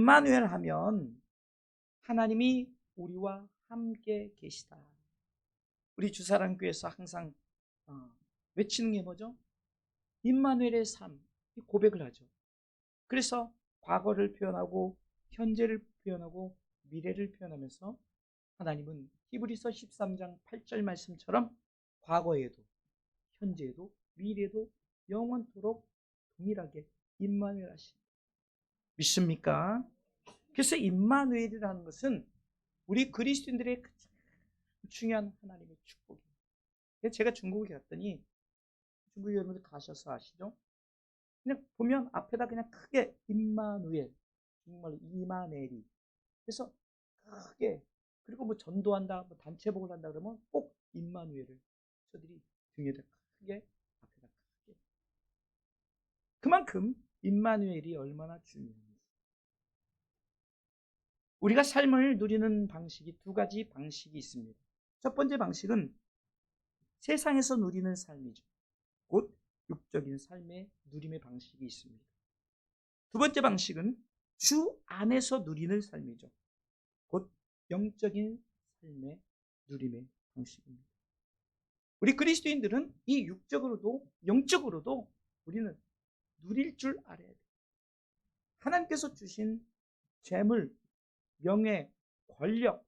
임마누엘 하면 하나님이 우리와 함께 계시다. 우리 주사랑교회에서 항상 외치는 게 뭐죠? 임마누엘의 삶, 고백을 하죠. 그래서 과거를 표현하고 현재를 표현하고 미래를 표현하면서 하나님은 히브리서 13장 8절 말씀처럼 과거에도 현재에도 미래에도 영원토록 동일하게 임마누엘 하십니다. 믿습니까? 그래서 임마누엘이라는 것은 우리 그리스도인들의 중요한 하나님의 축복이에요. 제가 중국에 갔더니, 중국 여러분들 가셔서 아시죠? 그냥 보면 앞에다 그냥 크게 임마누엘, 정말 이마네리. 그래서 크게, 그리고 뭐 전도한다, 뭐 단체복을 한다 그러면 꼭 임마누엘을 저들이 등에다 크게, 앞에다 크게. 그만큼 임마누엘이 얼마나 중요합니다. 우리가 삶을 누리는 방식이 두 가지 방식이 있습니다. 첫 번째 방식은 세상에서 누리는 삶이죠. 곧 육적인 삶의 누림의 방식이 있습니다. 두 번째 방식은 주 안에서 누리는 삶이죠. 곧 영적인 삶의 누림의 방식입니다. 우리 그리스도인들은 이 육적으로도 영적으로도 우리는 누릴 줄 알아야 돼요. 하나님께서 주신 재물, 명예, 권력,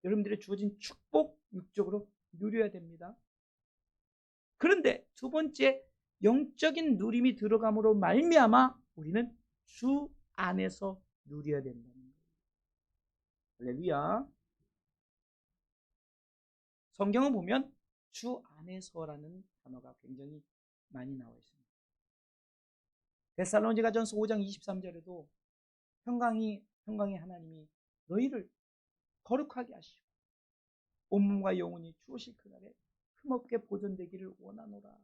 여러분들의 주어진 축복 육적으로 누려야 됩니다. 그런데 두 번째 영적인 누림이 들어감으로 말미암아 우리는 주 안에서 누려야 된다는 거예요. 할렐루야. 성경을 보면 주 안에서라는 단어가 굉장히 많이 나와 있습니다. 데살로니가전서 5장 23절에도 평강의 하나님이 너희를 거룩하게 하시고 온몸과 영혼이 주오실 그날에 흠없게 보존되기를 원하노라.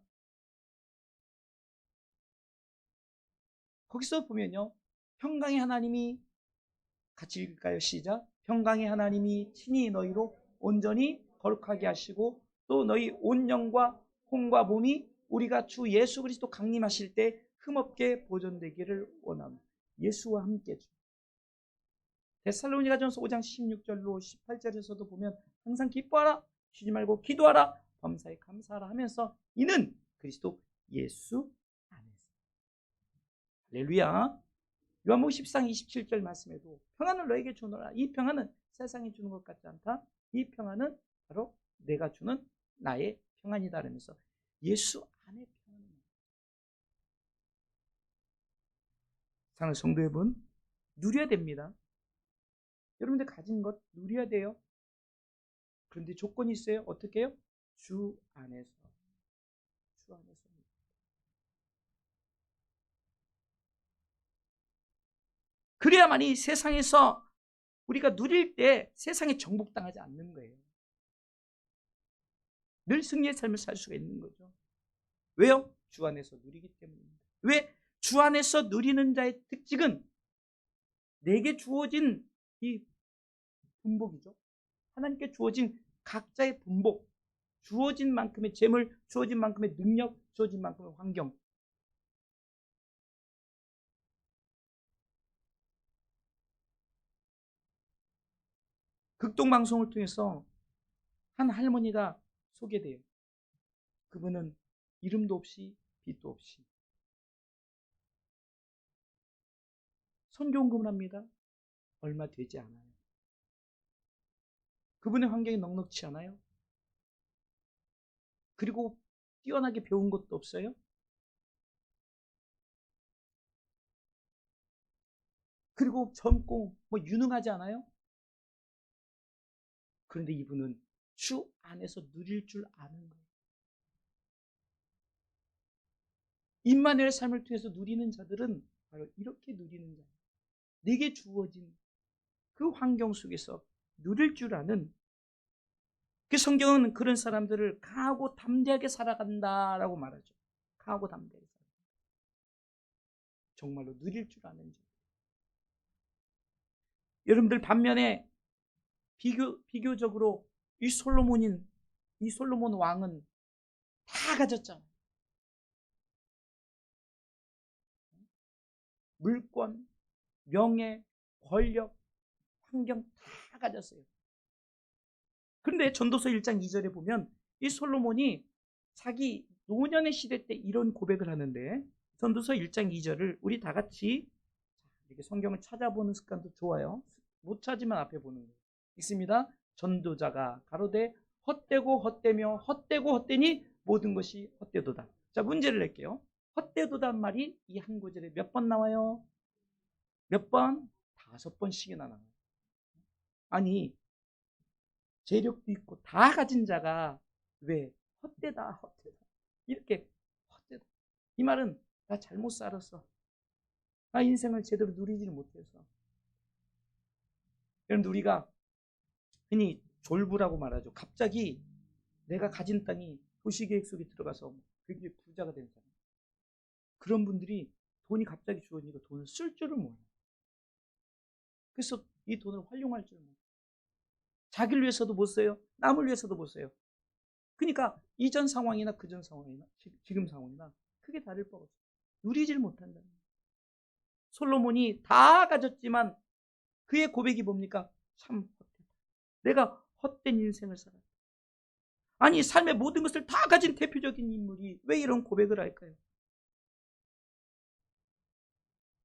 거기서 보면요, 평강의 하나님이, 같이 읽을까요? 시작. 평강의 하나님이 친히 너희로 온전히 거룩하게 하시고 또 너희 온 영과 혼과 몸이 우리가 주 예수 그리스도 강림하실 때 흠없게 보존되기를 원합니다. 예수와 함께죠. 데살로니가전서 5장 16절로 18절에서도 보면 항상 기뻐하라, 쉬지 말고 기도하라, 범사에 감사하라 하면서 이는 그리스도 예수 안에서. 할렐루야. 요한복음 14장 27절 말씀에도 평안을 너에게 주노라. 이 평안은 세상이 주는 것 같지 않다. 이 평안은 바로 내가 주는 나의 평안이다 라면서 예수 안에 평안입니다. 사랑하는 성도 여러분, 누려야 됩니다. 여러분들 가진 것 누려야 돼요. 그런데 조건이 있어요. 어떻게 해요? 주 안에서. 주 안에서. 그래야만이 세상에서 우리가 누릴 때 세상에 정복당하지 않는 거예요. 늘 승리의 삶을 살 수가 있는 거죠. 왜요? 주 안에서 누리기 때문입니다. 왜? 주 안에서 누리는 자의 특징은 내게 주어진 이 분복이죠. 하나님께 주어진 각자의 분복, 주어진 만큼의 재물, 주어진 만큼의 능력, 주어진 만큼의 환경. 극동방송을 통해서 한 할머니가 소개돼요. 그분은 이름도 없이 빚도 없이 선교헌금을 합니다. 얼마 되지 않아요. 그분의 환경이 넉넉치 않아요. 그리고 뛰어나게 배운 것도 없어요. 그리고 젊고 뭐 유능하지 않아요. 그런데 이분은 주 안에서 누릴 줄 아는 거예요. 임마누엘 삶을 통해서 누리는 자들은 바로 이렇게 누리는 자예요. 내게 주어진 그 환경 속에서 누릴 줄 아는, 그 성경은 그런 사람들을 강하고 담대하게 살아간다라고 말하죠. 강하고 담대하게 살아간다. 정말로 누릴 줄 아는 자. 여러분들 반면에 비교적으로 이 솔로몬 왕은 다 가졌잖아요. 물권, 명예, 권력, 환경 다 가졌어요. 그런데 전도서 1장 2절에 보면 이 솔로몬이 자기 노년의 시대 때 이런 고백을 하는데, 전도서 1장 2절을 우리 다 같이 이렇게 성경을 찾아보는 습관도 좋아요. 못 찾으면 앞에 보는 거예요. 읽습니다. 전도자가 가로되 헛되고 헛되며 헛되고 헛되니 모든 것이 헛되도다. 자, 문제를 낼게요. 헛되도단 말이 이 한 구절에 몇 번 나와요? 몇 번? 5번씩이나 나와요. 아니, 재력도 있고 다 가진 자가 왜 헛되다 헛되다 이렇게 헛되다, 이 말은 나 잘못 살았어, 나 인생을 제대로 누리지를 못해서. 여러분, 우리가 흔히 졸부라고 말하죠. 갑자기 내가 가진 땅이 도시계획 속에 들어가서 굉장히 부자가 된 사람, 그런 분들이 돈이 갑자기 주어지니까 돈을 쓸 줄을 몰라요. 그래서 이 돈을 활용할 줄을 몰라요. 자기를 위해서도 못 써요. 남을 위해서도 못 써요. 그러니까 이전 상황이나 그전 상황이나 지금 상황이나 크게 다를 바 없어요. 누리질 못한다는 거예요. 솔로몬이 다 가졌지만 그의 고백이 뭡니까? 참 헛되다. 내가 헛된 인생을 살았다. 아니, 삶의 모든 것을 다 가진 대표적인 인물이 왜 이런 고백을 할까요?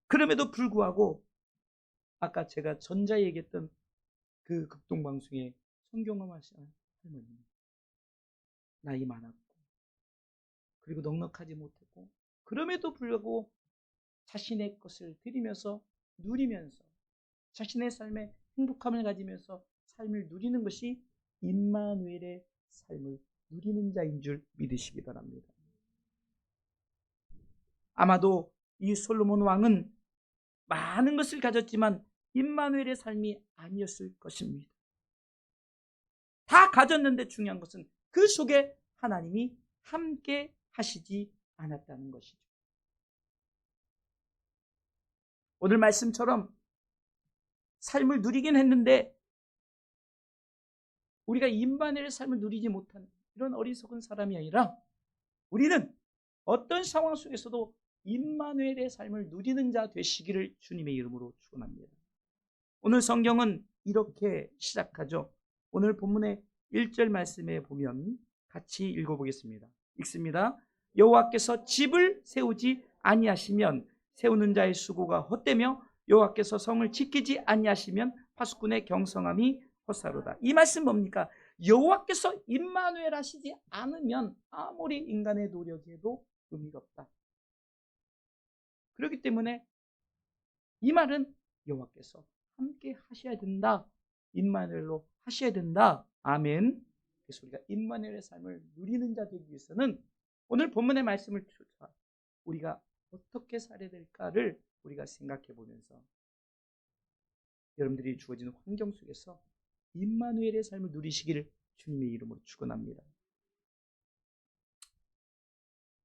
그럼에도 불구하고 아까 제가 전자에 얘기했던 그 극동방송의 성경엄 하시는 할머니, 나이 많았고 그리고 넉넉하지 못했고 그럼에도 불구하고 자신의 것을 드리면서 누리면서 자신의 삶에 행복함을 가지면서 삶을 누리는 것이 임마누엘의 삶을 누리는 자인 줄 믿으시기 바랍니다. 아마도 이 솔로몬 왕은 많은 것을 가졌지만 임마누엘의 삶이 아니었을 것입니다. 다 가졌는데 중요한 것은 그 속에 하나님이 함께 하시지 않았다는 것이죠. 오늘 말씀처럼 삶을 누리긴 했는데 우리가 임마누엘의 삶을 누리지 못한 이런 어리석은 사람이 아니라 우리는 어떤 상황 속에서도 임마누엘의 삶을 누리는 자 되시기를 주님의 이름으로 축원합니다. 오늘 성경은 이렇게 시작하죠. 오늘 본문의 1절 말씀에 보면 같이 읽어보겠습니다. 읽습니다. 여호와께서 집을 세우지 아니하시면 세우는 자의 수고가 헛되며 여호와께서 성을 지키지 아니하시면 파수꾼의 경성함이 헛사로다. 이 말씀 뭡니까? 여호와께서 임마누엘 하시지 않으면 아무리 인간의 노력이 해도 의미가 없다. 그렇기 때문에 이 말은 여호와께서 함께 하셔야 된다. 임마누엘로 하셔야 된다. 아멘. 그래서 우리가 임마누엘의 삶을 누리는 자 되기 위해서는 오늘 본문의 말씀을 통해서 우리가 어떻게 살아야 될까를 우리가 생각해 보면서 여러분들이 주어지는 환경 속에서 임마누엘의 삶을 누리시기를 주님의 이름으로 축원합니다.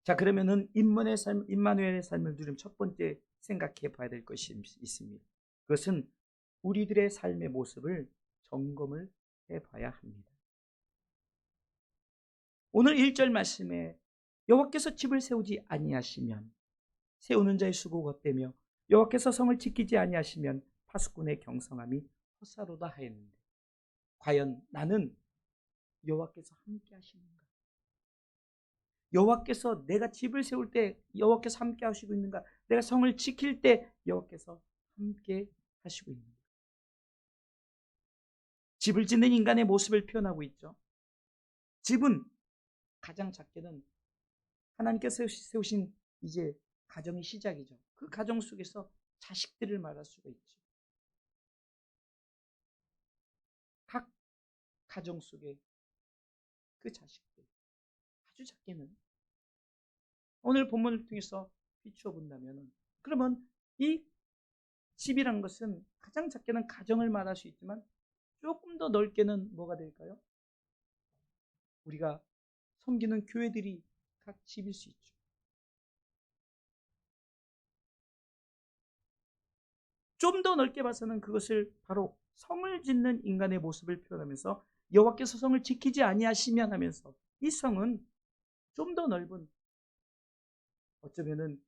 자, 그러면은 임마누엘의 삶을 누리면 첫 번째 생각해 봐야 될 것이 있습니다. 그것은 우리들의 삶의 모습을 점검을 해 봐야 합니다. 오늘 1절 말씀에 여호와께서 집을 세우지 아니하시면 세우는 자의 수고가 헛되며 여호와께서 성을 지키지 아니하시면 파수꾼의 경성함이 헛사로다 하였는데, 과연 나는 여호와께서 함께 하시는가? 여호와께서 내가 집을 세울 때 여호와께서 함께 하시고 있는가? 내가 성을 지킬 때 여호와께서 함께 하시고 있는가? 집을 짓는 인간의 모습을 표현하고 있죠. 집은 가장 작게는 하나님께서 세우신 이제 가정의 시작이죠. 그 가정 속에서 자식들을 말할 수가 있죠. 각 가정 속에 그 자식들, 아주 작게는 오늘 본문을 통해서 비추어 본다면, 그러면 이 집이란 것은 가장 작게는 가정을 말할 수 있지만 조금 더 넓게는 뭐가 될까요? 우리가 섬기는 교회들이 각 집일 수 있죠. 좀 더 넓게 봐서는 그것을 바로 성을 짓는 인간의 모습을 표현하면서 여호와께서 성을 지키지 아니하시면 하면서 이 성은 좀 더 넓은, 어쩌면은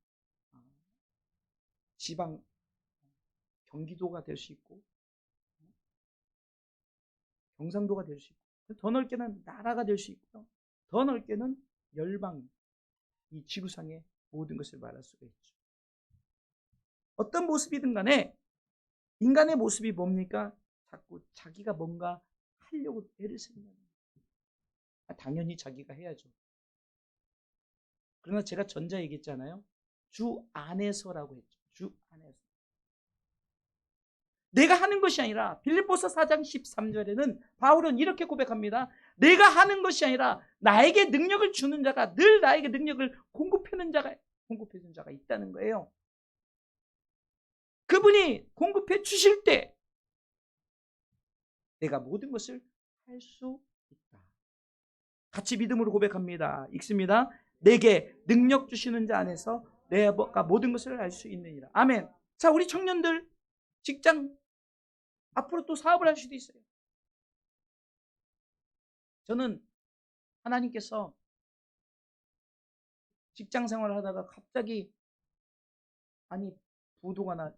지방 경기도가 될 수 있고 경상도가 될 수 있고 더 넓게는 나라가 될 수 있고요. 더 넓게는 열방, 이 지구상의 모든 것을 말할 수가 있죠. 어떤 모습이든 간에 인간의 모습이 뭡니까? 자꾸 자기가 뭔가 하려고 애를 쓴다는 거예요. 당연히 자기가 해야죠. 그러나 제가 전자 얘기했잖아요. 주 안에서라고 했죠. 주 안에서. 내가 하는 것이 아니라 빌립보서 4장 13절에는 바울은 이렇게 고백합니다. 내가 하는 것이 아니라 나에게 능력을 주는 자가 늘 나에게 능력을 공급해주는 자가 있다는 거예요. 그분이 공급해 주실 때 내가 모든 것을 할 수 있다. 같이 믿음으로 고백합니다. 읽습니다. 내게 능력 주시는 자 안에서 내가 모든 것을 할 수 있느니라. 아멘. 자, 우리 청년들 직장 앞으로 또 사업을 할 수도 있어요. 저는 하나님께서 직장 생활을 하다가 갑자기 부도가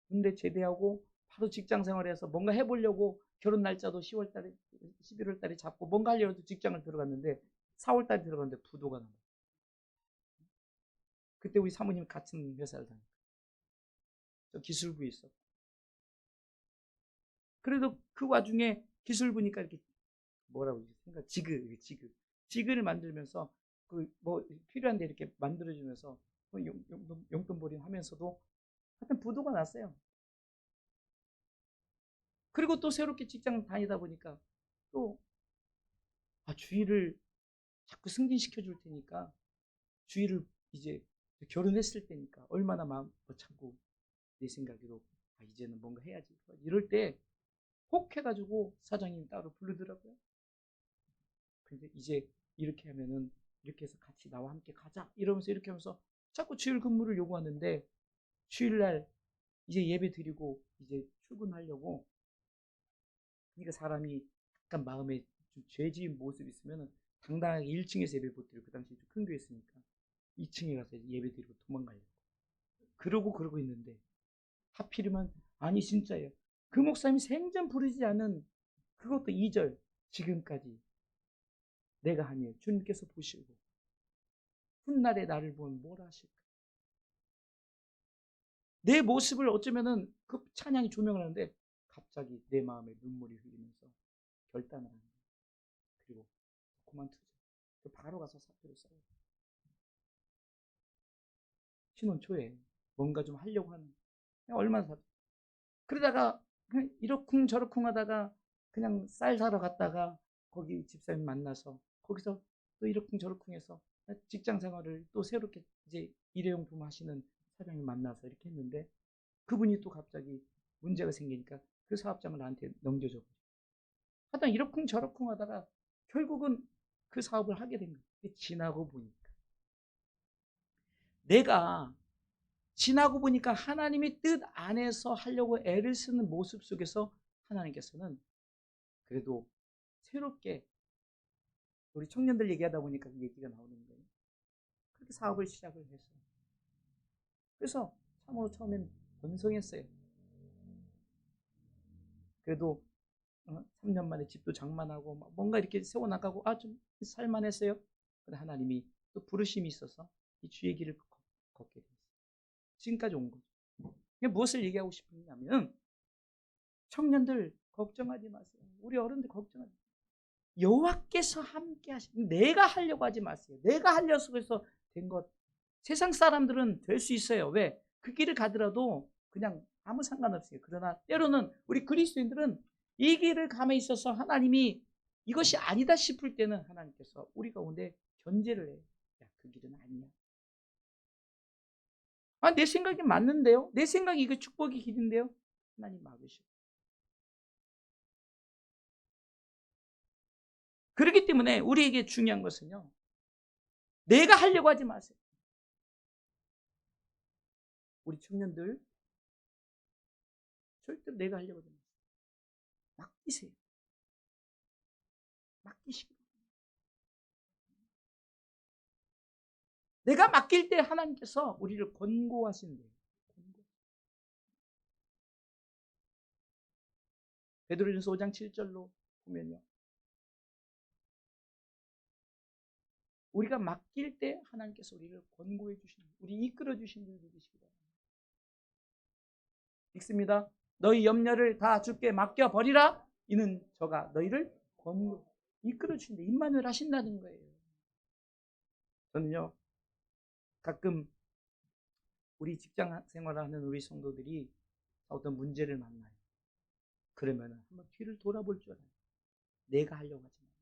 군대 제대하고 바로 직장 생활해서 뭔가 해보려고 결혼 날짜도 10월 달에 11월 달에 잡고 뭔가 하려고 직장을 들어갔는데 4월 달에 들어갔는데 부도가 나요. 그때 우리 사모님이 같은 회사를 다녔어요. 저 기술부에 있었고. 그래도 그 와중에 기술부니까 이렇게 뭐라고 생각 지그를 만들면서 그 뭐 필요한데 이렇게 만들어주면서 용돈벌이 하면서도 하여튼 부도가 났어요. 그리고 또 새롭게 직장 다니다 보니까 또 주일을 자꾸 승진시켜 줄 테니까 주일을 이제 결혼했을 때니까 얼마나 마음 자꾸 내 생각으로 이제는 뭔가 해야지 이럴 때 혹 해가지고 사장님이 따로 부르더라고요. 근데 이제 이렇게 하면은 이렇게 해서 같이 나와 함께 가자 이러면서 이렇게 하면서 자꾸 주일 근무를 요구하는데 주일날 이제 예배 드리고 이제 출근하려고 그러니까 사람이 약간 마음에 좀 죄지은 모습이 있으면 당당하게 1층에서 예배 못 드리고 그 당시에 좀 큰 교회였으니까 2층에 가서 예배 드리고 도망가려고 그러고 있는데 하필이면 아니 진짜예요. 그 목사님이 생전 부르지 않은 그것도 2절 지금까지 내가 하니 주님께서 보시고 훗날에 나를 보면 뭘 하실까? 내 모습을 어쩌면은 그 찬양이 조명을 하는데 갑자기 내 마음에 눈물이 흘리면서 결단을 하는 거예요. 그리고 그만두자. 바로 가서 사표를 써요. 신혼 초에 뭔가 좀 하려고 하는 얼마나 사 그러다가 그냥 이러쿵 저러쿵 하다가 그냥 쌀 사러 갔다가 거기 집사님 만나서 거기서 또 이러쿵 저러쿵 해서 직장 생활을 또 새롭게 이제 일회용품 하시는 사장님 만나서 이렇게 했는데 그분이 또 갑자기 문제가 생기니까 그 사업장을 나한테 넘겨줘. 하여튼 이러쿵 저러쿵 하다가 결국은 그 사업을 하게 된 거예요. 지나고 보니까 내가 지나고 보니까 하나님이 뜻 안에서 하려고 애를 쓰는 모습 속에서 하나님께서는 그래도 새롭게 우리 청년들 얘기하다 보니까 그 얘기가 나오는 거예요. 그렇게 사업을 시작을 했어요. 그래서 참으로 처음엔 번성했어요. 그래도 3년 만에 집도 장만하고 뭔가 이렇게 세워나가고 좀 살만했어요. 근데 하나님이 또 부르심이 있어서 이 주의 길을 걷게 됐어요. 지금까지 온 거죠. 무엇을 얘기하고 싶으냐면 청년들 걱정하지 마세요. 우리 어른들 걱정하지 마세요. 여호와께서 함께 하시는 내가 하려고 하지 마세요. 내가 하려고 해서 된 것 세상 사람들은 될 수 있어요. 왜? 그 길을 가더라도 그냥 아무 상관없어요. 그러나 때로는 우리 그리스도인들은 이 길을 감에 있어서 하나님이 이것이 아니다 싶을 때는 하나님께서 우리 가운데 견제를 해요. 야, 그 길은 아니야. 내 생각이 맞는데요? 내 생각이 이거 축복의 길인데요? 하나님 막으시고. 그렇기 때문에 우리에게 중요한 것은요. 내가 하려고 하지 마세요. 우리 청년들 절대로 내가 하려고 하지 마세요. 맡기세요. 맡기시고. 내가 맡길 때 하나님께서 우리를 권고하신대요. 베드로전서 5장 7절로 보면요. 우리가 맡길 때 하나님께서 우리를 권고해 주시는, 우리 이끌어 주시는 줄 믿으시기 바랍니다. 읽습니다. 너희 염려를 다 주께 맡겨버리라. 이는 저가 너희를 권고 이끌어 주신다. 임마누엘 하신다는 거예요. 저는요, 가끔 우리 직장 생활하는 우리 성도들이 어떤 문제를 만나요. 그러면 한번 뒤를 돌아볼 줄 알아요. 내가 하려고 하지 마요.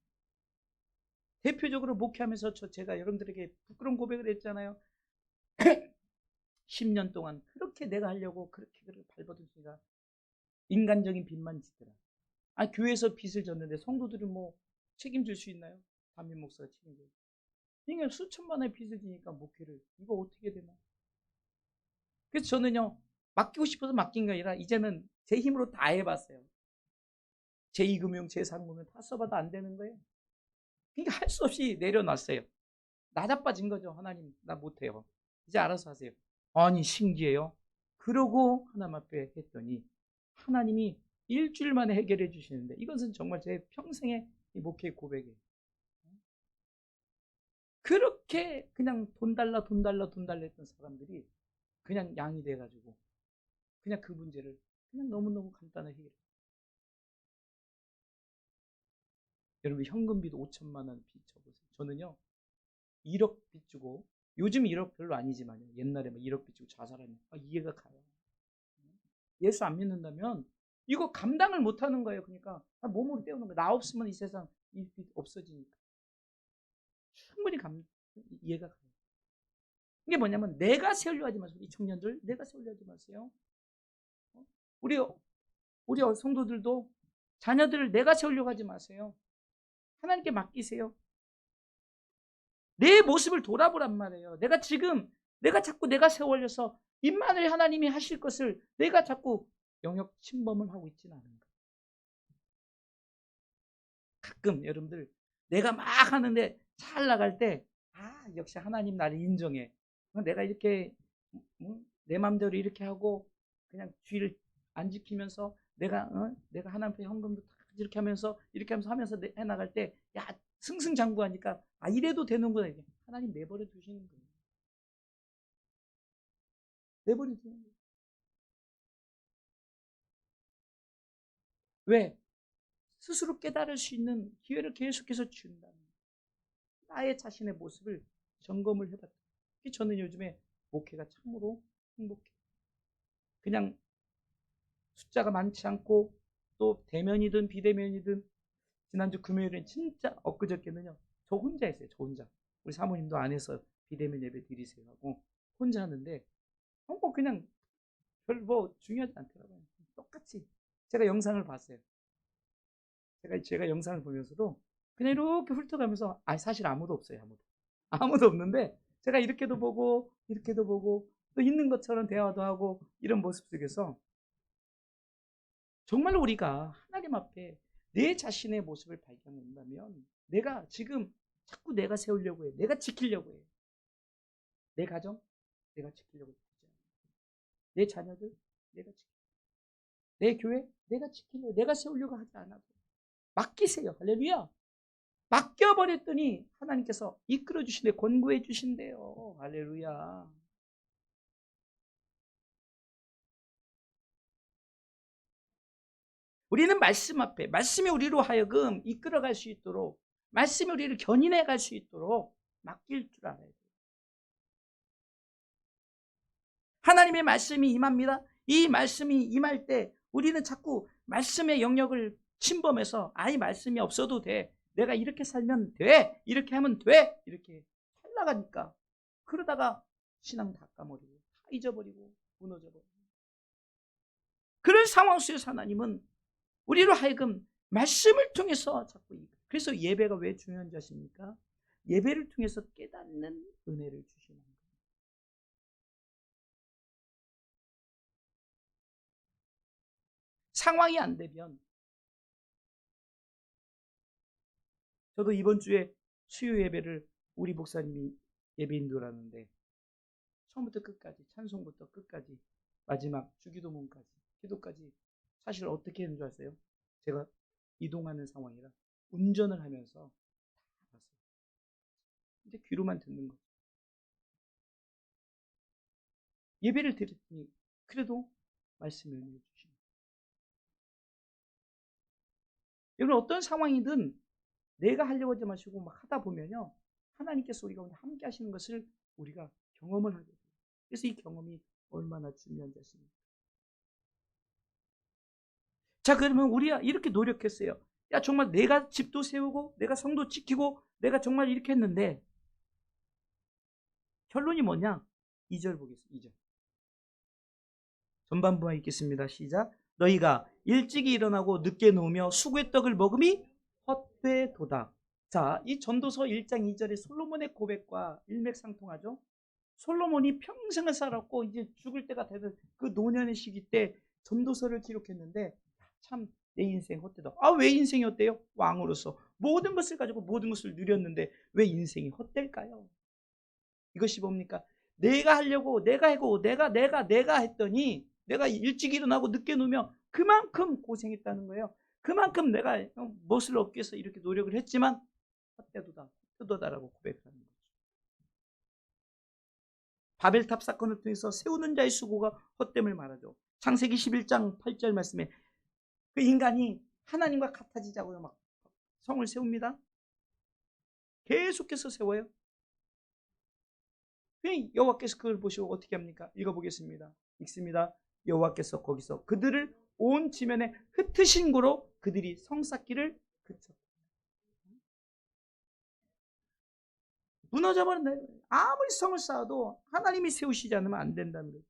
대표적으로 목회하면서 제가 여러분들에게 부끄러운 고백을 했잖아요. 10년 동안 그렇게 내가 하려고 그렇게 발버둥치니까 인간적인 빚만 지더라. 교회에서 빚을 졌는데 성도들은 뭐 책임질 수 있나요? 담임 목사가 책임져요. 그러니까 수천만 원의 빚을 지니까 목회를 이거 어떻게 되나? 그래서 저는요, 맡기고 싶어서 맡긴 게 아니라 이제는 제 힘으로 다 해봤어요. 제2금융, 제3금융 다 써봐도 안 되는 거예요. 그러니까 할 수 없이 내려놨어요. 나 자빠진 거죠. 하나님, 나 못해요. 이제 알아서 하세요. 아니, 신기해요. 그러고 하나님 앞에 했더니 하나님이 일주일 만에 해결해 주시는데, 이것은 정말 제 평생의 목회 고백이에요. 그렇게 그냥 돈 달라 했던 사람들이 그냥 양이 돼가지고 그냥 그 문제를 그냥 너무너무 간단하게 해결해요. 여러분, 현금비도 5천만 원 빚 져보세요. 저는요, 1억 빚 주고, 요즘 1억 별로 아니지만요, 옛날에 막 1억 빚 주고 자살하면 이해가 가요. 예수 안 믿는다면 이거 감당을 못하는 거예요. 그러니까 몸으로 때우는 거예요. 나 없으면 이 세상 이 빚 없어지니까. 충분히 이해가 가요. 이게 뭐냐면 내가 세우려 하지 마세요. 이 청년들, 내가 세우려 하지 마세요. 우리 성도들도 자녀들을 내가 세우려고 하지 마세요. 하나님께 맡기세요. 내 모습을 돌아보란 말이에요. 내가 자꾸 내가 세워려서 임마누엘 하나님이 하실 것을 내가 자꾸 영역 침범을 하고 있지는 않은가. 가끔 여러분들 내가 막 하는데 잘 나갈 때 역시 하나님 나를 인정해. 내가 이렇게 내 마음대로 이렇게 하고 그냥 주의를 안 지키면서 내가 하나님 앞에 헌금도 이렇게 하면서 해나갈 때 승승장구하니까 이래도 되는구나. 이게 하나님 내버려 두시는 거예요. 내버려 두는 거예요. 왜? 스스로 깨달을 수 있는 기회를 계속해서 준다는 거예요. 나의 자신의 모습을 점검을 해봤다. 저는 요즘에 목회가 참으로 행복해요. 그냥 숫자가 많지 않고 또 대면이든 비대면이든 지난주 금요일엔 진짜 엊그저께는요. 저 혼자 했어요. 저 혼자. 우리 사모님도 안에서 비대면 예배 드리세요 하고 혼자 하는데 그냥 별 중요하지 않더라고요. 똑같이 제가 영상을 봤어요. 제가 영상을 보면서도 그냥 이렇게 훑어가면서 사실 아무도 없어요. 아무도 없는데 제가 이렇게도 보고 또 있는 것처럼 대화도 하고 이런 모습 속에서 정말 우리가 하나님 앞에 내 자신의 모습을 발견한다면 내가 지금 자꾸 내가 세우려고 해. 내가 지키려고 해. 내 가정 내가 지키려고 해. 내 자녀들 내가 지키려고 해. 내 교회 내가 지키려고 해. 내가 세우려고 하지 않아도 맡기세요. 할렐루야. 맡겨버렸더니 하나님께서 이끌어 주신대, 권고해 주신대요. 할렐루야. 우리는 말씀 앞에, 말씀이 우리로 하여금 이끌어갈 수 있도록, 말씀이 우리를 견인해 갈 수 있도록 맡길 줄 알아야 돼요. 하나님의 말씀이 임합니다. 이 말씀이 임할 때 우리는 자꾸 말씀의 영역을 침범해서 말씀이 없어도 돼. 내가 이렇게 살면 돼. 이렇게 하면 돼. 이렇게 살나가니까 그러다가 신앙 다 까버리고 다 잊어버리고 무너져버리고 그런 상황 속에서 하나님은 우리로 하여금 말씀을 통해서 자꾸 그래서 예배가 왜 중요한지 아십니까? 예배를 통해서 깨닫는 은혜를 주시는 거예요. 상황이 안 되면 저도 이번 주에 수요 예배를 우리 목사님이 예배 인도를 하는데 처음부터 끝까지 찬송부터 끝까지 마지막 주기도문까지 기도까지 사실 어떻게 했는 줄 아세요? 제가 이동하는 상황이라 운전을 하면서 다 봤어요. 이제 귀로만 듣는 거. 예배를 드렸더니 그래도 말씀을 해주시는. 여러분 어떤 상황이든 내가 하려고 하지 마시고 막 하다 보면요. 하나님께서 우리가 함께 하시는 것을 우리가 경험을 하게 돼요. 그래서 이 경험이 얼마나 중요한지 아십니까? 자, 그러면 우리가 이렇게 노력했어요. 야, 정말 내가 집도 세우고 내가 성도 지키고 내가 정말 이렇게 했는데 결론이 뭐냐? 2절 보겠습니다. 2절. 전반부만 읽겠습니다. 시작. 너희가 일찍이 일어나고 늦게 누우며 수구의 떡을 먹음이 헛되도다. 자, 이 전도서 1장 2절의 솔로몬의 고백과 일맥상통하죠. 솔로몬이 평생을 살았고 이제 죽을 때가 되는 그 노년의 시기 때 전도서를 기록했는데 참 내 인생 헛되다. 아, 왜 인생이 헛돼요? 왕으로서 모든 것을 가지고 모든 것을 누렸는데 왜 인생이 헛될까요? 이것이 뭡니까? 내가 하려고 내가 하고 내가 했더니 내가 일찍 일어나고 늦게 누우면 그만큼 고생했다는 거예요. 그만큼 내가 무엇을 얻기 위해서 이렇게 노력을 했지만 헛되도다라고 고백하는 거죠. 바벨탑 사건을 통해서 세우는 자의 수고가 헛됨을 말하죠. 창세기 11장 8절 말씀에 그 인간이 하나님과 같아지자고요. 막 성을 세웁니다. 계속해서 세워요. 여호와께서 그걸 보시고 어떻게 합니까? 읽어보겠습니다. 읽습니다. 여호와께서 거기서 그들을 온 지면에 흩으신 고로 그들이 성 쌓기를 그쳤다. 무너져버린다. 아무리 성을 쌓아도 하나님이 세우시지 않으면 안 된다는 거예요.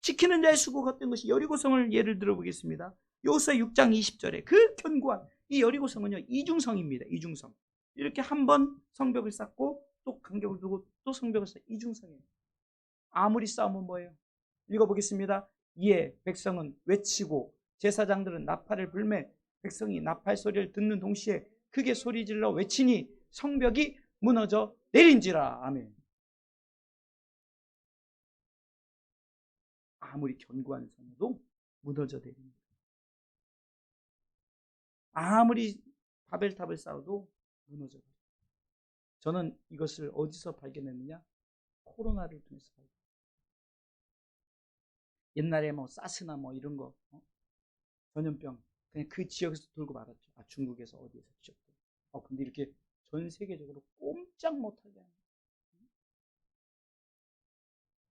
지키는 자의 수고가 헛된 것이 여리고성을 예를 들어보겠습니다. 여호수아 6장 20절에 그 견고한 이 여리고성은요 이중성입니다. 이중성. 이렇게 한 번 성벽을 쌓고 또 간격을 두고 또 성벽을 쌓고 이중성이에요. 아무리 싸우면 뭐예요? 읽어보겠습니다. 이에 백성은 외치고 제사장들은 나팔을 불매 백성이 나팔 소리를 듣는 동시에 크게 소리질러 외치니 성벽이 무너져 내린지라. 아멘. 아무리 견고한 성도 무너져 내립니다. 아무리 바벨탑을 쌓아도 무너져 버려요. 저는 이것을 어디서 발견했느냐? 코로나를 통해서 발견했어요. 옛날에 뭐 사스나 뭐 이런 거 전염병 그냥 그 지역에서 돌고 말았죠. 아, 중국에서 어디에서 지역들. 근데 이렇게 전 세계적으로 꼼짝 못하게 하는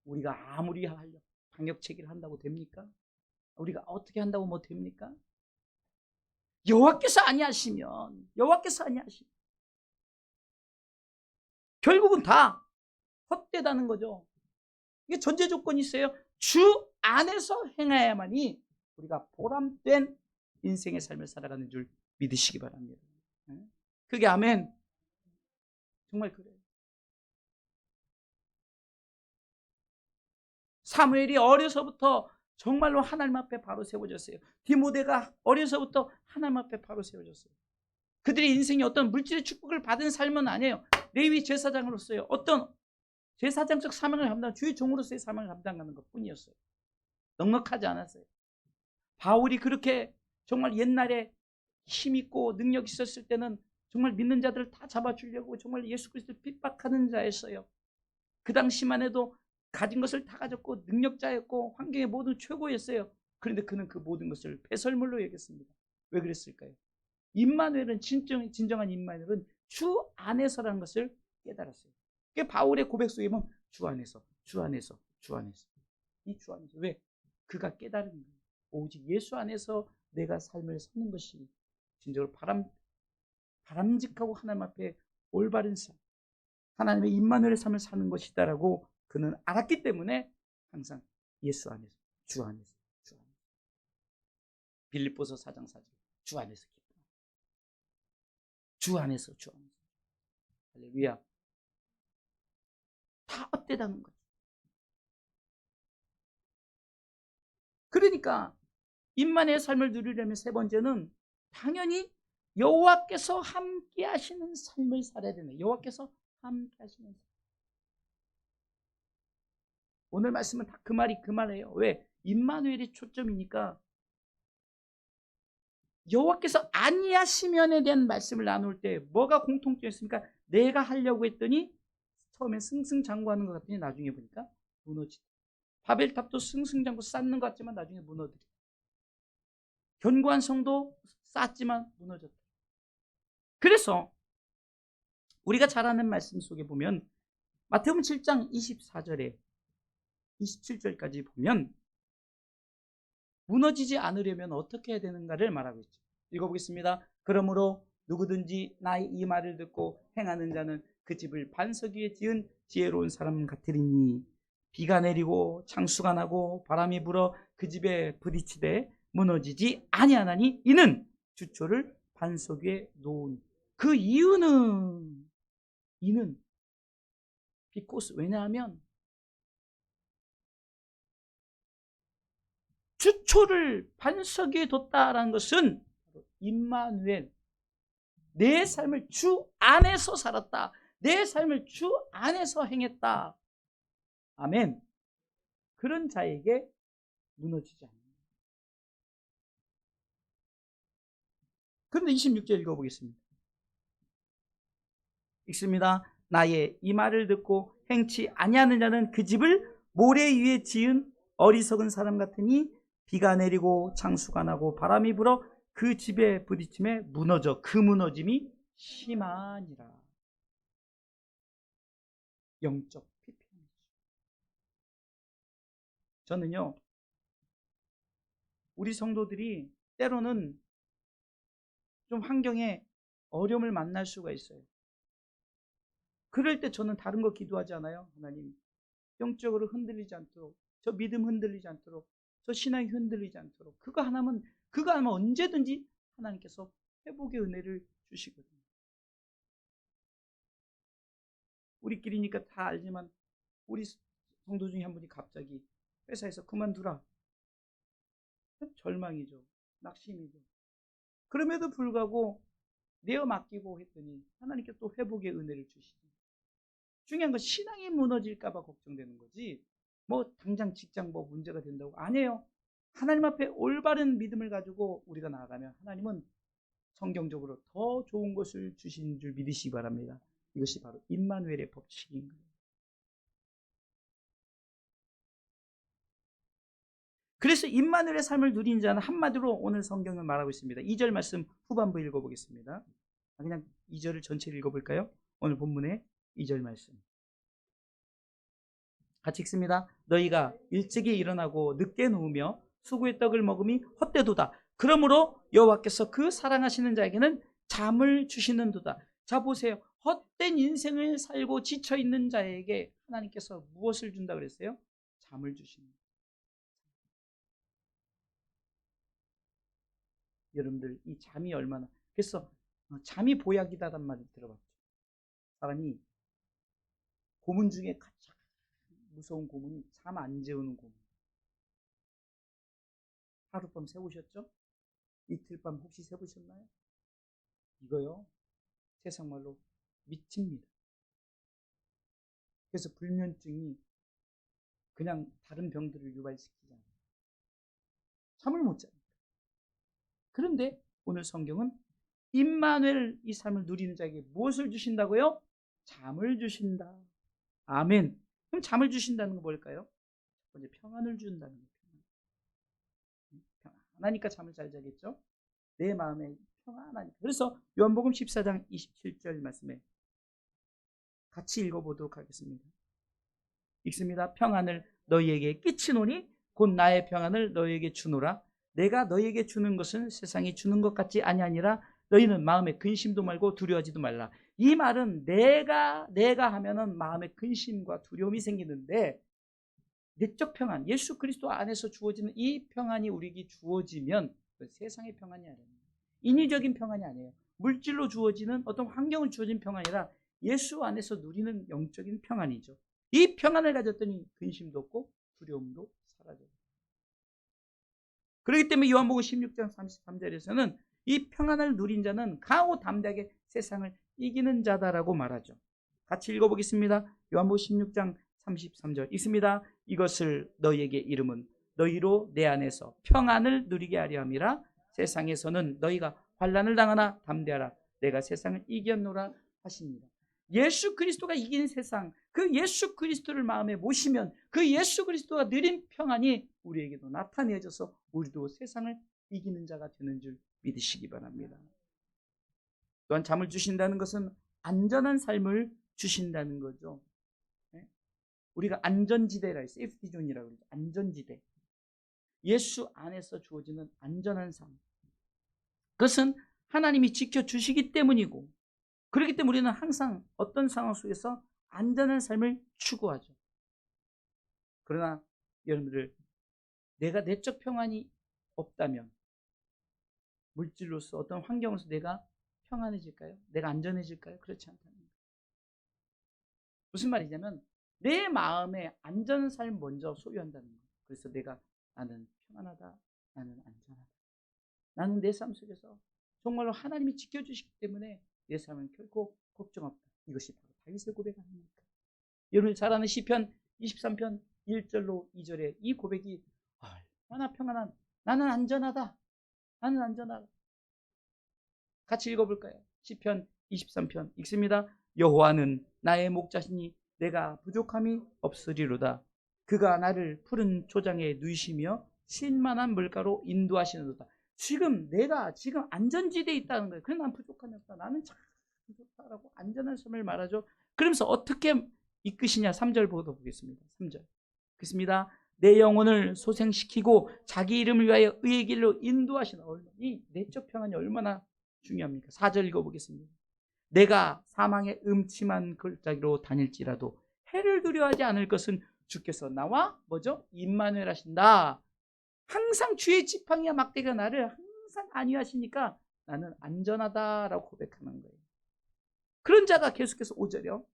우리가 아무리 하려 방역 체계를 한다고 됩니까? 우리가 어떻게 한다고 뭐 됩니까? 여호와께서 아니하시면 결국은 다 헛되다는 거죠. 이게 전제 조건이 있어요. 주 안에서 행해야만이 우리가 보람된 인생의 삶을 살아가는 줄 믿으시기 바랍니다. 그게 아멘. 정말 그래요. 사무엘이 어려서부터 정말로 하나님 앞에 바로 세워졌어요. 디모데가 어려서부터 하나님 앞에 바로 세워졌어요. 그들의 인생이 어떤 물질의 축복을 받은 삶은 아니에요. 레위 제사장으로서요. 어떤 제사장적 사명을 감당하는 주의 종으로서의 사명을 감당하는 것뿐이었어요. 넉넉하지 않았어요. 바울이 그렇게 정말 옛날에 힘있고 능력 있었을 때는 정말 믿는 자들을 다 잡아주려고 정말 예수 그리스도를 핍박하는 자였어요. 그 당시만 해도 가진 것을 다 가졌고 능력자였고 환경의 모든 최고였어요. 그런데 그는 그 모든 것을 배설물로 여겼습니다. 왜 그랬을까요? 임마누엘은 진정한 임마누엘은 주 안에서라는 것을 깨달았어요. 그게 바울의 고백 속에 보면 주 안에서 이 주 안에서. 왜? 그가 깨달은 거예요. 오직 예수 안에서 내가 삶을 사는 것이 진정으로 바람직하고 하나님 앞에 올바른 삶, 하나님의 임마누엘의 삶을 사는 것이다라고 그는 알았기 때문에 항상 예수 안에서, 주 안에서. 빌립보서 4장 4절 주 안에서 기뻐. 주 안에서. 할렐루야. 다 헛되다는 거죠. 그러니까 임마누엘의 삶을 누리려면 세 번째는 당연히 여호와께서 함께 하시는 삶을 살아야 되네. 여호와께서 함께 하시는 삶. 오늘 말씀은 다 그 말이에요. 왜? 임마누엘이 초점이니까 여호와께서 아니하시면에 대한 말씀을 나눌 때 뭐가 공통점이 있습니까? 내가 하려고 했더니 처음에 승승장구하는 것 같더니 나중에 보니까 무너지다. 바벨탑도 승승장구 쌓는 것 같지만 나중에 무너지다. 견고한 성도 쌓았지만 무너졌다. 그래서 우리가 잘 아는 말씀 속에 보면 마태복음 7장 24절에 27절까지 보면 무너지지 않으려면 어떻게 해야 되는가를 말하고 있죠. 읽어보겠습니다. 그러므로 누구든지 나의 이 말을 듣고 행하는 자는 그 집을 반석 위에 지은 지혜로운 사람 같으리니 비가 내리고 창수가 나고 바람이 불어 그 집에 부딪히되 무너지지 아니하나니 이는 주초를 반석 위에 놓은. 그 이유는 because 왜냐하면 주초를 반석 위에 뒀다라는 것은 임마누엘, 내 삶을 주 안에서 살았다. 내 삶을 주 안에서 행했다. 아멘. 그런 자에게 무너지지 않는다. 그런데 26절 읽어보겠습니다. 읽습니다. 나의 이 말을 듣고 행치 아니하는 자는 그 집을 모래 위에 지은 어리석은 사람 같으니 비가 내리고 창수가 나고 바람이 불어 그 집에 부딪힘에 무너져 그 무너짐이 심하니라. 영적 피폐함이죠. 저는요, 우리 성도들이 때로는 좀 환경에 어려움을 만날 수가 있어요. 그럴 때 저는 다른 거 기도하지 않아요. 하나님, 영적으로 흔들리지 않도록, 저 믿음 흔들리지 않도록, 저 신앙이 흔들리지 않도록, 그거 하나면 언제든지 하나님께서 회복의 은혜를 주시거든요. 우리끼리니까 다 알지만 우리 성도 중에 한 분이 갑자기 회사에서 그만두라. 절망이죠. 낙심이죠. 그럼에도 불구하고 내어 맡기고 했더니 하나님께 또 회복의 은혜를 주시죠. 중요한 건 신앙이 무너질까 봐 걱정되는 거지, 뭐 당장 직장 뭐 문제가 된다고 아니에요. 하나님 앞에 올바른 믿음을 가지고 우리가 나아가면 하나님은 성경적으로 더 좋은 것을 주신 줄 믿으시기 바랍니다. 이것이 바로 임마누엘의 법칙인 거예요. 그래서 임마누엘의 삶을 누린 자는 한마디로 오늘 성경을 말하고 있습니다. 2절 말씀 후반부 읽어보겠습니다. 그냥 2절을 전체를 읽어볼까요? 오늘 본문의 2절 말씀 같이 읽습니다. 너희가 일찍이 일어나고 늦게 누우며 수구의 떡을 먹음이 헛되도다. 그러므로 여호와께서 그 사랑하시는 자에게는 잠을 주시는도다. 자 보세요. 헛된 인생을 살고 지쳐있는 자에게 하나님께서 무엇을 준다 그랬어요? 잠을 주시는. 여러분들 이 잠이 얼마나, 그래서 잠이 보약이다란 말을 들어봤죠. 사람이 고문 중에 가장 무서운 고문이 잠 안 재우는 고문. 하룻밤 새우셨죠? 이틀밤 혹시 새우셨나요? 이거요, 세상 말로 미칩니다. 그래서 불면증이 그냥 다른 병들을 유발시키지 않아요. 잠을 못 자요. 그런데 오늘 성경은 임마누엘 이 삶을 누리는 자에게 무엇을 주신다고요? 잠을 주신다. 아멘. 그럼 잠을 주신다는 건 뭘까요? 첫 번째, 평안을 준다는 거예요. 평안하니까 잠을 잘 자겠죠? 내 마음에 평안하니까. 그래서 요한복음 14장 27절 말씀에 같이 읽어보도록 하겠습니다. 읽습니다. 평안을 너희에게 끼치노니 곧 나의 평안을 너희에게 주노라. 내가 너희에게 주는 것은 세상이 주는 것 같지 아니하니라. 너희는 마음에 근심도 말고 두려워하지도 말라. 이 말은 내가 하면은 마음에 근심과 두려움이 생기는데, 내적 평안, 예수 그리스도 안에서 주어지는 이 평안이 우리에게 주어지면 세상의 평안이 아니에요. 인위적인 평안이 아니에요. 물질로 주어지는 어떤 환경을 주어진 평안이라 예수 안에서 누리는 영적인 평안이죠. 이 평안을 가졌더니 근심도 없고 두려움도 사라져요. 그렇기 때문에 요한복음 16장 33절에서는 이 평안을 누린 자는 강하고 담대하게 세상을 이기는 자다라고 말하죠. 같이 읽어보겠습니다. 요한복음 16장 33절 읽습니다. 이것을 너희에게 이름은 너희로 내 안에서 평안을 누리게 하려 함이라. 세상에서는 너희가 환난을 당하나 담대하라. 내가 세상을 이겼노라 하십니다. 예수 그리스도가 이긴 세상, 그 예수 그리스도를 마음에 모시면 그 예수 그리스도가 누린 평안이 우리에게도 나타내져서 우리도 세상을 이기는 자가 되는 줄 믿으시기 바랍니다. 또한 잠을 주신다는 것은 안전한 삶을 주신다는 거죠. 우리가 안전지대라, 세이프티존이라고 그러죠. 안전지대. 예수 안에서 주어지는 안전한 삶. 그것은 하나님이 지켜주시기 때문이고, 그렇기 때문에 우리는 항상 어떤 상황 속에서 안전한 삶을 추구하죠. 그러나 여러분들, 내가 내적 평안이 없다면 물질로서 어떤 환경에서 내가 평안해질까요? 내가 안전해질까요? 그렇지 않다는 거예요. 무슨 말이냐면 내 마음에 안전한 삶을 먼저 소유한다는 거예요. 그래서 나는 평안하다, 나는 안전하다, 나는 내 삶 속에서 정말로 하나님이 지켜주시기 때문에 내 삶은 결코 걱정 없다. 이것이 바로 다윗의 고백 아닙니까? 여러분이 잘 아는 시편 23편 1절로 2절에 이 고백이 얼마나 평안한, 나는 안전하다, 나는 안전하다. 같이 읽어볼까요? 시편 23편 읽습니다. 여호와는 나의 목자시니 내가 부족함이 없으리로다. 그가 나를 푸른 초장에 누이시며 신만한 물가로 인도하시는도다. 내가 지금 안전지대에 있다는 거예요. 그래서 난 부족함이 없다, 나는 참 좋다라고 안전한 삶을 말하죠. 그러면서 어떻게 이끄시냐? 3절 보겠습니다. 3절 그렇습니다. 내 영혼을 소생시키고 자기 이름을 위하여 의의 길로 인도하시는, 이 내적 평안이 얼마나 중요합니까? 4절 읽어보겠습니다. 내가 사망의 음침한 골짜기로 다닐지라도 해를 두려워하지 않을 것은 주께서 나와 임마누엘 하신다. 항상 주의 지팡이와 막대기가 나를 항상 안위하시니까 나는 안전하다라고 고백하는 거예요. 그런 자가 계속해서 5절이요.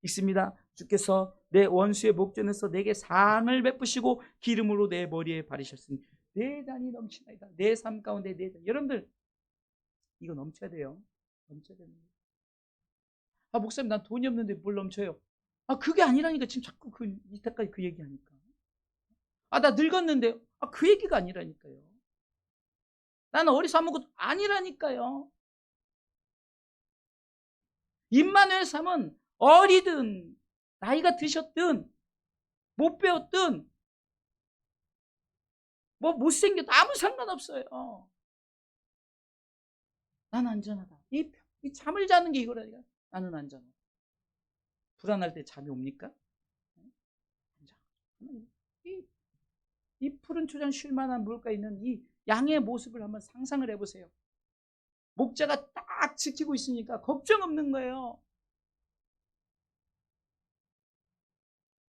있습니다. 주께서 내 원수의 목전에서 내게 상을 베푸시고 기름으로 내 머리에 바르셨으니 내 잔이 넘치나이다. 내 삶 가운데 내 잔. 여러분들, 이거 넘쳐야 돼요. 넘쳐야 됩니다. 목사님, 난 돈이 없는데 뭘 넘쳐요? 그게 아니라니까. 지금 자꾸 이때까지 그 얘기하니까. 나 늙었는데. 그 얘기가 아니라니까요. 나는 어리서 아무것도 아니라니까요. 임마누엘 삶은 어리든 나이가 드셨든 못 배웠든 못생겨도 아무 상관없어요. 나는 안전하다. 이 잠을 자는 게 이거라니까. 나는 안전하다. 불안할 때 잠이 옵니까? 이 푸른 초장 쉴 만한 물가에 있는 이 양의 모습을 한번 상상을 해보세요. 목자가 딱 지키고 있으니까 걱정 없는 거예요.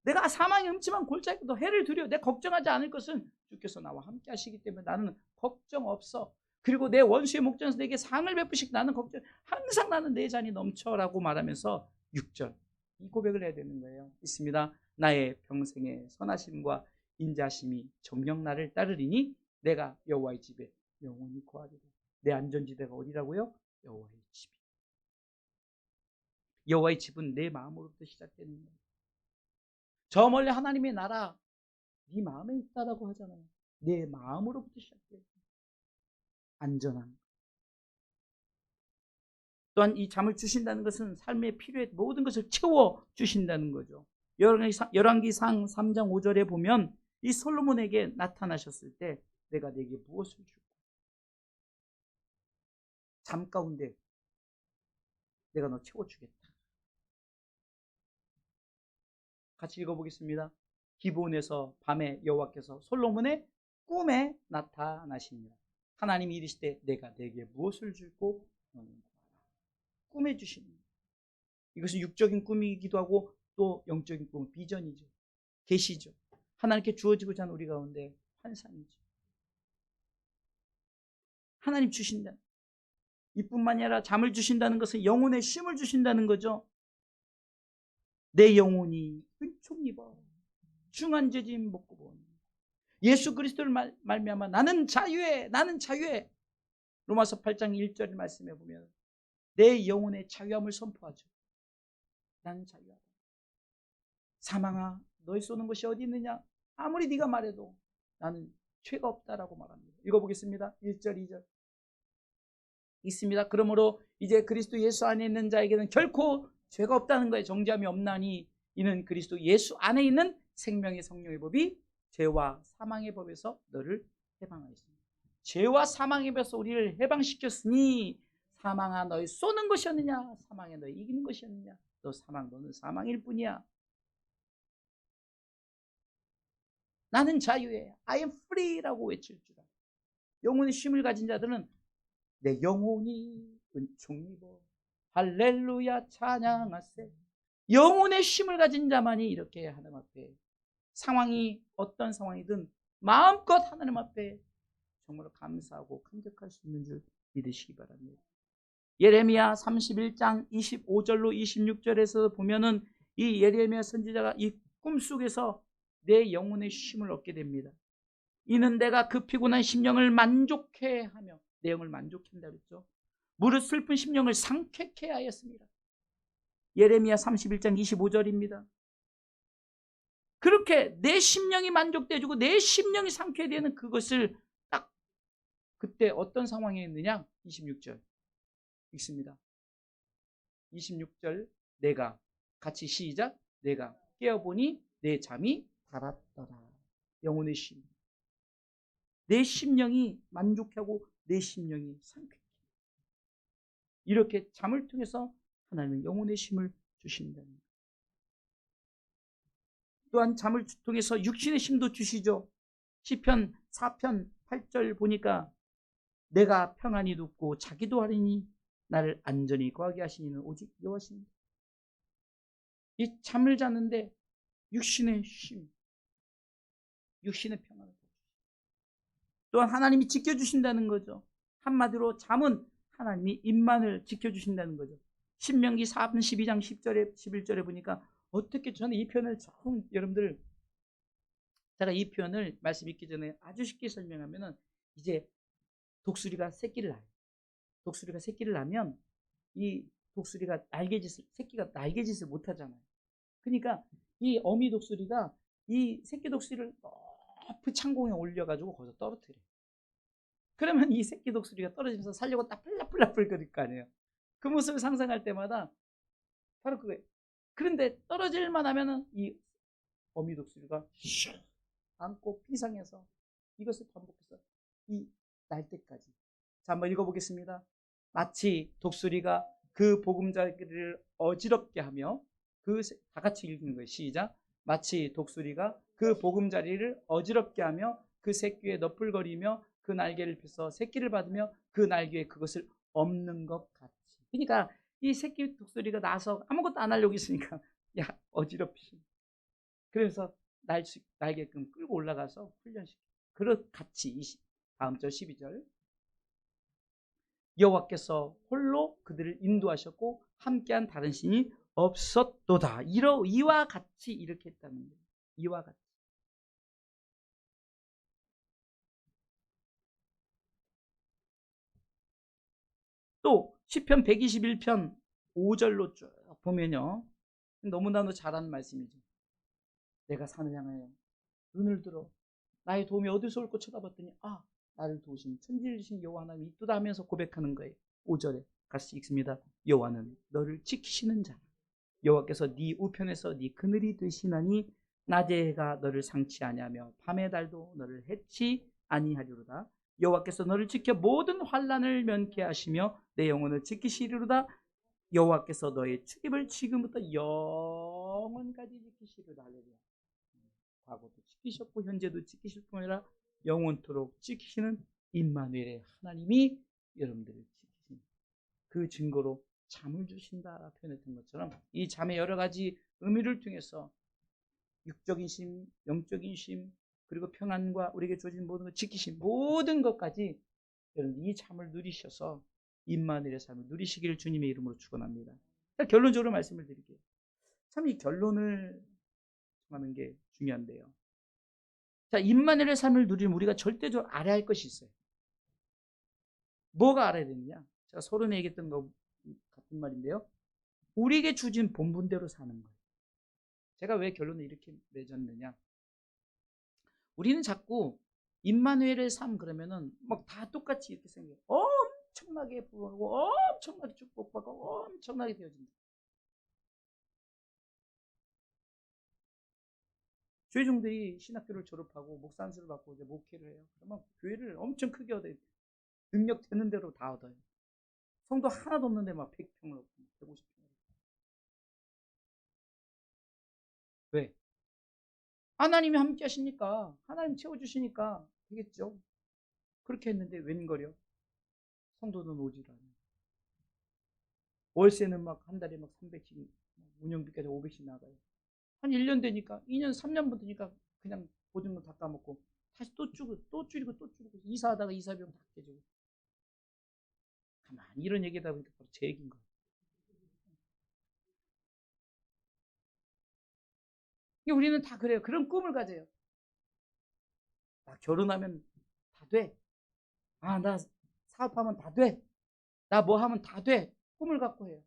내가 사망의 음침한 골짜기도 해를 두려워 내 걱정하지 않을 것은 주께서 나와 함께 하시기 때문에 나는 걱정 없어. 그리고 내 원수의 목전에서 내게 상을 베푸시고 나는 걱정, 항상 나는 내 잔이 넘쳐라고 말하면서 6절 이 고백을 해야 되는 거예요. 있습니다. 나의 평생의 선하심과 인자심이 정녕 나를 따르리니 내가 여호와의 집에 영원히 거하리라. 내 안전지대가 어디라고요? 여호와의 집. 여호와의 집은 내 마음으로부터 시작되는 거예요. 저 멀리 하나님의 나라 네 마음에 있다라고 하잖아요. 내 마음으로부터 시작돼요. 안전함. 또한 이 잠을 주신다는 것은 삶의 필요에 모든 것을 채워주신다는 거죠. 열왕기상 3장 5절에 보면 이 솔로몬에게 나타나셨을 때 내가 네게 무엇을 줄까? 잠 가운데 내가 너 채워주겠다. 같이 읽어보겠습니다. 기브온에서 밤에 여호와께서 솔로몬의 꿈에 나타나십니다. 하나님이 이르시되 내가 네게 무엇을 줄고 너는 구하라. 꿈에 주시는 거예요. 이것은 육적인 꿈이기도 하고 또 영적인 꿈, 비전이죠. 계시죠. 하나님께 주어지고자 하는 우리 가운데 환상이죠. 하나님 주신다. 이뿐만이 아니라 잠을 주신다는 것은 영혼의 쉼을 주신다는 거죠. 내 영혼이 은총 입어 중한 죄짐 먹고 본 예수 그리스도를 말미암아 나는 자유해, 나는 자유해. 로마서 8장 1절 말씀에 보면 내 영혼의 자유함을 선포하죠. 나는 자유하다. 사망아, 너희 쏘는 것이 어디 있느냐? 아무리 네가 말해도 나는 죄가 없다라고 말합니다. 읽어보겠습니다. 1절, 2절. 있습니다. 그러므로 이제 그리스도 예수 안에 있는 자에게는 결코 죄가 없다는 거에 정죄함이 없나니 이는 그리스도 예수 안에 있는 생명의 성령의 법이 죄와 사망의 법에서 너를 해방하였습니다. 죄와 사망의 법에서 우리를 해방시켰으니 사망아 너희 쏘는 것이었느냐, 사망에 너희 이기는 것이었느냐, 너 사망, 너는 사망일 뿐이야. 나는 자유해, I am free라고 외칠 줄 알아. 영혼의 쉼을 가진 자들은 내 영혼이 은총 입어 할렐루야 찬양하세. 영혼의 쉼을 가진 자만이 이렇게 하나님 앞에, 상황이 어떤 상황이든 마음껏 하나님 앞에 정말로 감사하고 감격할 수 있는 줄 믿으시기 바랍니다. 예레미야 31장 25절로 26절에서 보면은 이 예레미야 선지자가 이 꿈속에서 내 영혼의 쉼을 얻게 됩니다. 이는 내가 그 피곤한 심령을 만족해 하며, 내 영을 만족해 한다 그랬죠. 무릇 슬픈 심령을 상쾌케 하였습니다. 예레미야 31장 25절입니다. 그렇게 내 심령이 만족돼주고 내 심령이 상쾌되는 그것을 딱 그때 어떤 상황에 있느냐? 26절 읽습니다. 26절 내가, 같이 시작. 내가 깨어보니 내 잠이 달았더라. 영혼의 쉼. 내 심령이 만족하고 내 심령이 상쾌해. 이렇게 잠을 통해서 하나님은 영혼의 쉼을 주신다는 거예요. 또한 잠을 통해서 육신의 쉼도 주시죠. 시편 4편 8절 보니까 내가 평안히 눕고 자기도 하리니 나를 안전히 거하게 하시니는 오직 여호와십니다. 이 잠을 자는데 육신의 쉼, 육신의 평안을 또한 하나님이 지켜주신다는 거죠. 한마디로 잠은 하나님이 임만을 지켜주신다는 거죠. 신명기 4편 12장 10절에 11절에 보니까 어떻게, 저는 이 표현을 처음, 여러분들 제가 이 표현을 말씀 읽기 전에 아주 쉽게 설명하면은, 이제 독수리가 새끼를 낳아요. 독수리가 새끼를 낳으면 이 독수리가 새끼가 날개짓을 못 하잖아요. 그러니까 이 어미 독수리가 이 새끼 독수리를 높은 창공에 올려가지고 거기서 떨어뜨려요. 그러면 이 새끼 독수리가 떨어지면서 살려고 딱 플라플라플 거릴 거 아니에요. 그 모습을 상상할 때마다 바로 그거예요. 그런데 떨어질만 하면은 이 어미 독수리가 슉 안고 비상해서 이것을 반복해서 이 날 때까지. 자, 한번 읽어보겠습니다. 마치 독수리가 그 보금자리를 어지럽게 하며, 다 같이 읽는 거예요. 시작. 마치 독수리가 그 보금자리를 어지럽게 하며 그 새끼에 너풀거리며 그 날개를 펴서 새끼를 받으며 그 날개에 그것을 엎는 것 같이. 그러니까 이 새끼 독수리가 나서 아무것도 안 하려고 있으니까 야 어지럽히시. 그래서 날개끔 끌고 올라가서 훈련시켜. 같이 다음 절 12절. 여호와께서 홀로 그들을 인도하셨고 함께한 다른 신이 없었도다. 이와 같이 이렇게 했다는 거예요. 이와 같이. 또 시편 121편 5절로 쭉 보면요, 너무나도 잘하는 말씀이죠. 내가 산을 향하여 눈을 들어 나의 도움이 어디서 올까 쳐다봤더니 나를 도우신 천지이신 여호와 하나님이 있도다 하면서 고백하는 거예요. 5절에 같이 읽습니다. 여호와는 너를 지키시는 자, 여호와께서 네 우편에서 네 그늘이 되시나니 낮의 해가 너를 상치 아니하며 밤의 달도 너를 해치 아니하리로다. 여호와께서 너를 지켜 모든 환난을 면케 하시며 내 영혼을 지키시리로다. 여호와께서 너의 출입을 지금부터 영원까지 지키시리로다. 할렐루야. 과거도 지키셨고 현재도 지키실 뿐 아니라 영원토록 지키시는 임마누엘의 하나님이 여러분들을 지키신 그 증거로 잠을 주신다 표현했던 것처럼, 이 잠의 여러 가지 의미를 통해서 육적인 쉼, 영적인 쉼, 그리고 평안과 우리에게 주어진 모든 것, 지키신 모든 것까지 여러분 이 잠을 누리셔서 임마누엘의 삶을 누리시기를 주님의 이름으로 축원합니다. 결론적으로 말씀을 드릴게요. 참 이 결론을 하는 게 중요한데요. 자, 임마누엘의 삶을 누리면 우리가 절대적으로 알아야 할 것이 있어요. 뭐가 알아야 되느냐? 제가 서론에 얘기했던 거 같은 말인데요. 우리에게 주진 본분대로 사는 거예요. 제가 왜 결론을 이렇게 맺었느냐? 우리는 자꾸 임마누엘의 삶 그러면은 막 다 똑같이 이렇게 생겨요. 엄청나게 부하고 엄청나게 축복받고 엄청나게 되어진다. 교회종들이 신학교를 졸업하고 목사 안수를 받고 이제 목회를 해요. 그러면 교회를 엄청 크게 얻어요. 능력 되는 대로 다 얻어요. 성도 하나도 없는데 막 100평을 얻고 150평을 얻고. 왜? 하나님이 함께 하시니까, 하나님 채워주시니까 되겠죠. 그렇게 했는데 웬걸요? 성도는 오질 않아요. 월세는 막 한 달에 막 300씩, 운영비까지 500씩 나가요. 한 1년 되니까, 2년, 3년 되니까 그냥 보증금 다 까먹고, 다시 또 줄이고, 또 줄이고, 또 줄이고, 이사하다가 이사비용 다 깨지고. 가만히 이런 얘기다 보니까 바로 제 얘기인 거예요. 우리는 다 그래요. 그런 꿈을 가져요. 나 결혼하면 다 돼. 나 사업하면 다 돼. 나 뭐 하면 다 돼. 꿈을 갖고 해요.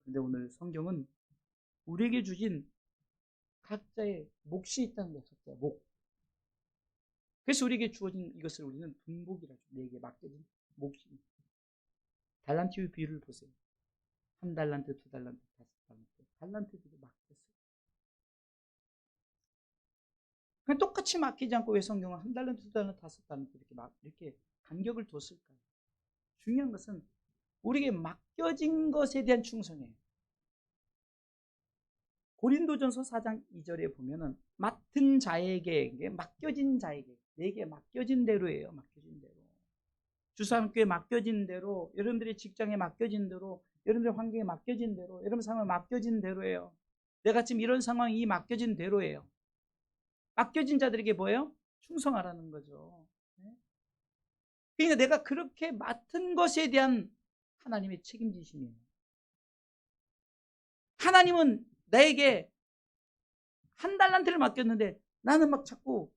근데 오늘 성경은 우리에게 주신 각자의 몫이 있다는 거예요. 각자의 목. 그래서 우리에게 주어진 이것을 우리는 분복이라죠. 내게 맡겨진 몫이. 달란트의 비율을 보세요. 1달란트, 2달란트, 5달란트. 달란트들이 맡겼어요. 그냥 똑같이 맡기지 않고 왜 성경은 1달란트, 2달란트, 5달란트 이렇게 간격을 뒀을까요? 중요한 것은 우리에게 맡겨진 것에 대한 충성이에요. 고린도전서 4장 2절에 보면은 맡은 자에게, 맡겨진 자에게, 내게 맡겨진 대로예요. 맡겨진 대로. 주사함교회 맡겨진 대로, 여러분들의 직장에 맡겨진 대로, 여러분들의 환경에 맡겨진 대로, 여러분 상황에 맡겨진 대로예요. 내가 지금 이런 상황이 맡겨진 대로예요. 맡겨진 자들에게 뭐예요? 충성하라는 거죠. 그러니까 내가 그렇게 맡은 것에 대한 하나님의 책임지심이에요. 하나님은 나에게 1달란트를 맡겼는데 나는 막 자꾸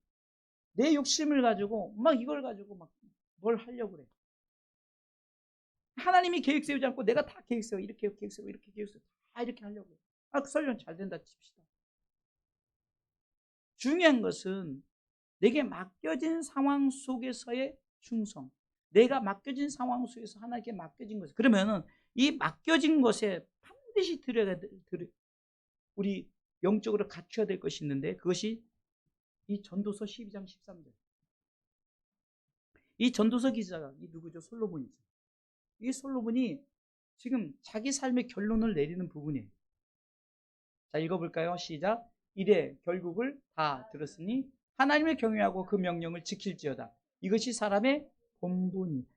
내 욕심을 가지고 막 이걸 가지고 막 뭘 하려고 그래. 하나님이 계획 세우지 않고 내가 다 계획 세워. 이렇게 계획 세워. 이렇게 계획 세워. 다 이렇게 하려고 해. 그 설령 잘 된다 칩시다. 중요한 것은 내게 맡겨진 상황 속에서의 충성. 내가 맡겨진 상황 속에서 하나님께 맡겨진 것. 그러면은 이 맡겨진 것에 반드시 우리 영적으로 갖춰야 될 것이 있는데 그것이 이 전도서 12장 13절. 이 전도서 기자가 이 누구죠? 솔로몬이죠. 이 솔로몬이 지금 자기 삶의 결론을 내리는 부분이에요. 자, 읽어볼까요? 시작. 이래 결국을 다 들었으니 하나님을 경외하고 그 명령을 지킬지어다. 이것이 사람의 본분이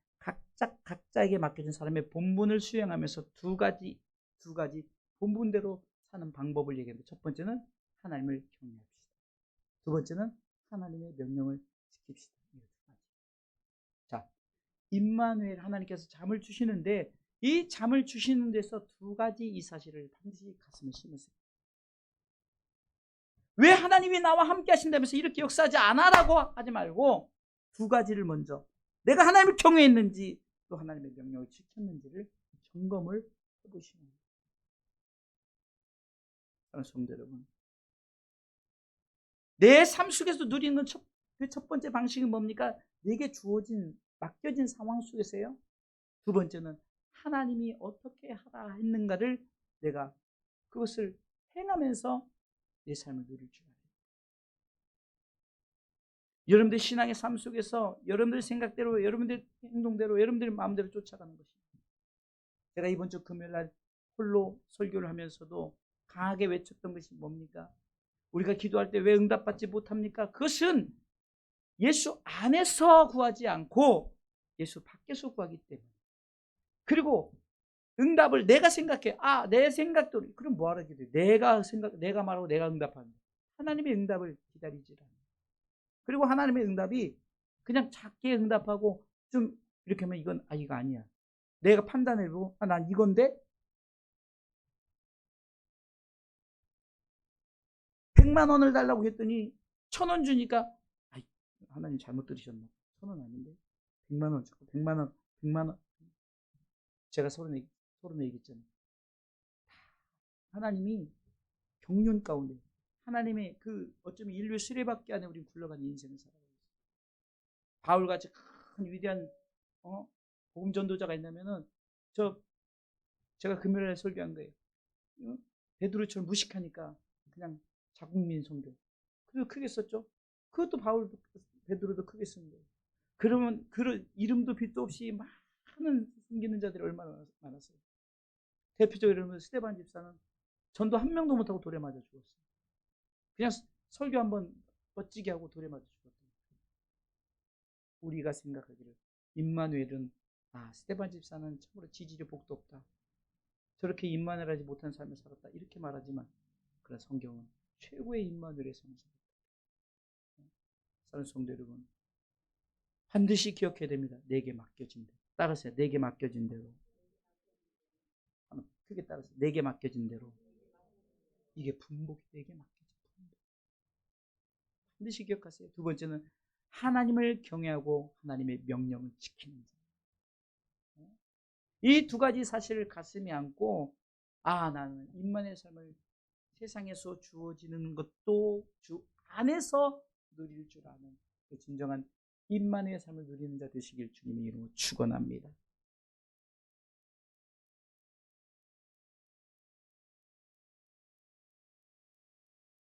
각자에게 맡겨진 사람의 본분을 수행하면서 두 가지 본분대로 사는 방법을 얘기합니다. 첫 번째는 하나님을 경외합시다. 두 번째는 하나님의 명령을 지킵시다. 자, 임마누엘 하나님께서 잠을 주시는데 이 잠을 주시는 데서 두 가지 이 사실을 반드시 가슴에 심으세요. 왜 하나님이 나와 함께 하신다면서 이렇게 역사하지 않아라고 하지 말고 두 가지를 먼저 내가 하나님을 경외했는지 또 하나님의 명령을 지켰는지를 점검을 해보시는 거예요. 사랑하는 성도 여러분, 내 삶 속에서 누리는 첫 번째 방식은 뭡니까? 내게 주어진 맡겨진 상황 속에서요. 두 번째는 하나님이 어떻게 하라 했는가를 내가 그것을 행하면서 내 삶을 누릴 줄 알아요. 여러분들 신앙의 삶 속에서 여러분들 생각대로, 여러분들 행동대로, 여러분들 마음대로 쫓아가는 것입니다. 제가 이번 주 금요일날 홀로 설교를 하면서도 강하게 외쳤던 것이 뭡니까? 우리가 기도할 때 왜 응답받지 못합니까? 그것은 예수 안에서 구하지 않고 예수 밖에서 구하기 때문에. 그리고 응답을 내가 생각해. 내 생각대로. 그럼 뭐하러 기도해? 내가 말하고 내가 응답하는 거야. 하나님의 응답을 기다리지 않아요. 그리고 하나님의 응답이 그냥 작게 응답하고 좀 이렇게 하면 이거 아니야. 내가 판단해보고 난 이건데 100만 원을 달라고 했더니 1,000원 주니까 하나님 잘못 들으셨나? 1,000원 아닌데 100만 원 주고 100만 원 제가 서른에 얘기했잖아요. 하나님이 경륜 가운데 하나님의 어쩌면 인류의 수레바퀴 안에 우리 굴러가는 인생을 살아가고 있어요. 바울같이 큰 위대한 복음 전도자가 있냐면은 제가 금요일에 설교한 거예요. 베드로처럼 무식하니까 그냥 자국민 선교. 그래서 크게 썼죠. 그것도 바울도 베드로도 크게 쓴 거예요. 그러면 그 이름도 빛도 없이 많은 숨기는 자들이 얼마나 많았어요. 대표적으로 이러면 스데반 집사는 전도 한 명도 못하고 돌에 맞아 죽었어요. 그냥 설교 한번 멋지게 하고 돌에 맞아 죽었어요. 우리가 생각하기를 임마누엘은 스데반 집사는 참으로 지지력 복도 없다. 저렇게 임마누엘하지 못한 삶을 살았다. 이렇게 말하지만 그러나 성경은 최고의 임마누엘의 삶을 살았다. 사랑하는 성도 여러분, 반드시 기억해야 됩니다. 내게 맡겨진 대로. 따라서요. 내게 맡겨진 대로. 크게 따라서 내게 맡겨진 대로. 이게 분복이 내게 맡겨진 분복. 반드시 기억하세요. 두 번째는 하나님을 경외하고 하나님의 명령을 지키는 자. 이 두 가지 사실을 가슴에 안고 나는 임마누엘의 삶을 세상에서 주어지는 것도 주 안에서 누릴 줄 아는 그 진정한 임마누엘의 삶을 누리는 자 되시길 주님의 이름으로 축원합니다.